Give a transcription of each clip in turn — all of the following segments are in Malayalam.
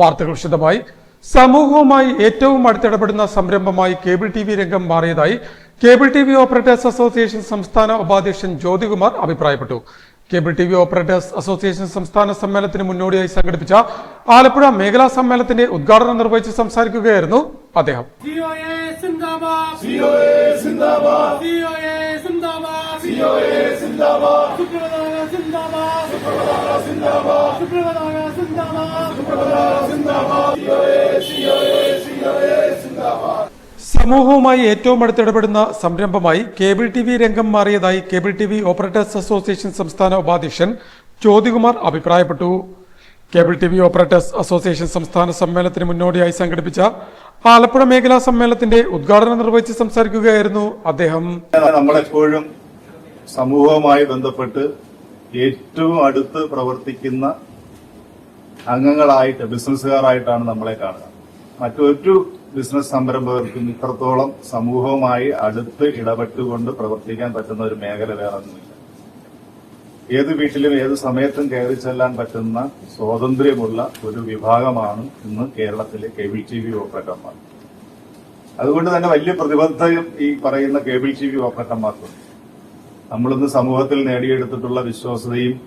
വാർത്തകൾ വിശദമായി. സമൂഹവുമായി ഏറ്റവും അടുത്തിടപെടുന്ന സംരംഭമായി കേബിൾ ടി വി രംഗം മാറിയതായി cable T V operators association സംസ്ഥാന ഉപാധ്യക്ഷൻ ജ്യോതികുമാർ അഭിപ്രായപ്പെട്ടു. Cable T V operators association സംസ്ഥാന സമ്മേളനത്തിന് മുന്നോടിയായി സംഘടിപ്പിച്ച ആലപ്പുഴ മേഖലാ സമ്മേളനത്തിന്റെ ഉദ്ഘാടനം നിർവഹിച്ച് സംസാരിക്കുകയായിരുന്നു അദ്ദേഹം. സമൂഹവുമായി ഏറ്റവും അടുത്തിടപെടുന്ന സംരംഭമായി കേബിൾ ടി വി രംഗം മാറിയതായി cable T V operators association സംസ്ഥാന ഉപാധ്യക്ഷൻ ജ്യോതികുമാർ അഭിപ്രായപ്പെട്ടു. Cable T V operators association സംസ്ഥാന സമ്മേളനത്തിന് മുന്നോടിയായി സംഘടിപ്പിച്ച ആലപ്പുഴ മേഖലാ സമ്മേളനത്തിന്റെ ഉദ്ഘാടനം നിർവഹിച്ച് സംസാരിക്കുകയായിരുന്നു അദ്ദേഹം. നമ്മളെപ്പോഴും സമൂഹവുമായി ബന്ധപ്പെട്ട് ഏറ്റവും അടുത്ത് പ്രവർത്തിക്കുന്ന അംഗങ്ങളായിട്ട്, ബിസിനസ്സുകാരായിട്ടാണ് നമ്മളെ കാണുക. മറ്റൊരു ബിസിനസ് സംരംഭകർക്കും ഇത്രത്തോളം സമൂഹവുമായി അടുത്ത് ഇടപെട്ടുകൊണ്ട് പ്രവർത്തിക്കാൻ പറ്റുന്ന ഒരു മേഖല വേറൊന്നുമില്ല. ഏത് വീട്ടിലും ഏത് സമയത്തും കയറി ചെല്ലാൻ പറ്റുന്ന സ്വാതന്ത്ര്യമുള്ള ഒരു വിഭാഗമാണ് ഇന്ന് കേരളത്തിലെ കേബിൾ ടി വി ഓപ്പറേറ്റർമാർ. അതുകൊണ്ട് തന്നെ വലിയ പ്രതിബദ്ധതയും ഈ പറയുന്ന കേബിൾ ടി വി ഓപ്പറേറ്റർമാർക്കുണ്ട്. നമ്മളിന്ന് സമൂഹത്തിൽ നേടിയെടുത്തിട്ടുള്ള വിശ്വാസ്യതയും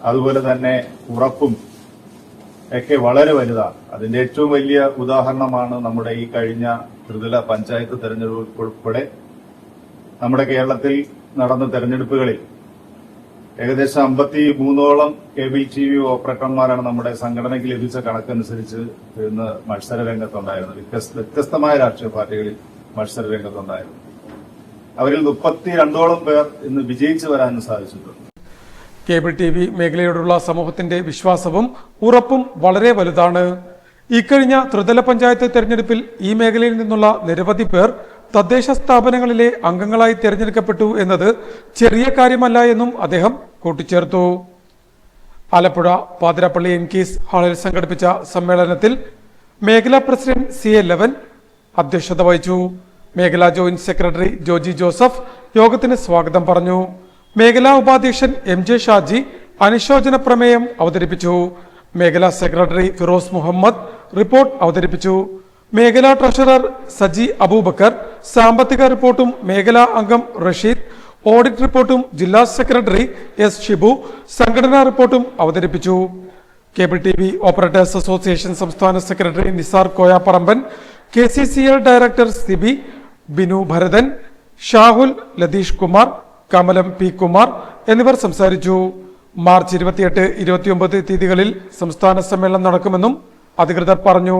അതുപോലെ തന്നെ ഉറപ്പും ഒക്കെ വളരെ വലുതാണ്. അതിന്റെ ഏറ്റവും വലിയ ഉദാഹരണമാണ് നമ്മുടെ ഈ കഴിഞ്ഞ ത്രിതല പഞ്ചായത്ത് തെരഞ്ഞെടുപ്പ് ഉൾപ്പെടെ നമ്മുടെ കേരളത്തിൽ നടന്ന തെരഞ്ഞെടുപ്പുകളിൽ ഏകദേശം 53ഓളം കേബിൾ ടി വി ഓപ്പറേറ്റർമാരാണ് നമ്മുടെ സംഘടനയ്ക്ക് ലഭിച്ച കണക്കനുസരിച്ച് ഇന്ന് മത്സര രംഗത്തുണ്ടായിരുന്നത്. വ്യത്യസ്തമായ രാഷ്ട്രീയ പാർട്ടികളിൽ മത്സര രംഗത്തുണ്ടായിരുന്നു. അവരിൽ 32ഓളം പേർ ഇന്ന് വിജയിച്ചു വരാനും സാധിച്ചിട്ടുണ്ട്. കേബിൾ ടി വി മേഖലയോടുള്ള സമൂഹത്തിന്റെ വിശ്വാസവും ഉറപ്പും വളരെ വലുതാണ്. ഇക്കഴിഞ്ഞ ത്രിതല പഞ്ചായത്ത് തെരഞ്ഞെടുപ്പിൽ ഈ മേഖലയിൽ നിന്നുള്ള നിരവധി പേർ തദ്ദേശ സ്ഥാപനങ്ങളിലെ അംഗങ്ങളായി തെരഞ്ഞെടുക്കപ്പെട്ടു എന്നത് ചെറിയ കാര്യമല്ല എന്നും അദ്ദേഹം കൂട്ടിച്ചേർത്തു. ആലപ്പുഴ പാതിരാപ്പള്ളി എൻകീസ് ഹാളിൽ സംഘടിപ്പിച്ച സമ്മേളനത്തിൽ മേഖലാ പ്രസിഡന്റ് CA11 അധ്യക്ഷത വഹിച്ചു. മേഖലാ ജോയിന്റ് സെക്രട്ടറി ജോജി ജോസഫ് യോഗത്തിന് സ്വാഗതം പറഞ്ഞു. മേഖലാ ഉപാധ്യക്ഷൻ MJ ഷാജി അനുശോചന പ്രമേയം അവതരിപ്പിച്ചു. മേഖലാ സെക്രട്ടറി ഫിറോസ് മുഹമ്മദ് റിപ്പോർട്ട് അവതരിപ്പിച്ചു. മേഖലാ ട്രഷറർ സജി അബൂബക്കർ സാമ്പത്തിക റിപ്പോർട്ടും മേഖലാ അംഗം റഷീദ് ഓഡിറ്റ് റിപ്പോർട്ടും ജില്ലാ സെക്രട്ടറി S ഷിബു സംഘടനാ റിപ്പോർട്ടും അവതരിപ്പിച്ചു. Cable T V operators association സംസ്ഥാന secretary Nisar Koyaparamban, KCCL director Sibi, Binu Bharathan, Shahul, Latheesh Kumar, Kamalam P Kumar എന്നിവർ സംസാരിച്ചു. മാർച്ച് 28, 29 തീയതികളിൽ സംസ്ഥാന സമ്മേളനം നടക്കുമെന്നും അധികൃതർ പറഞ്ഞു.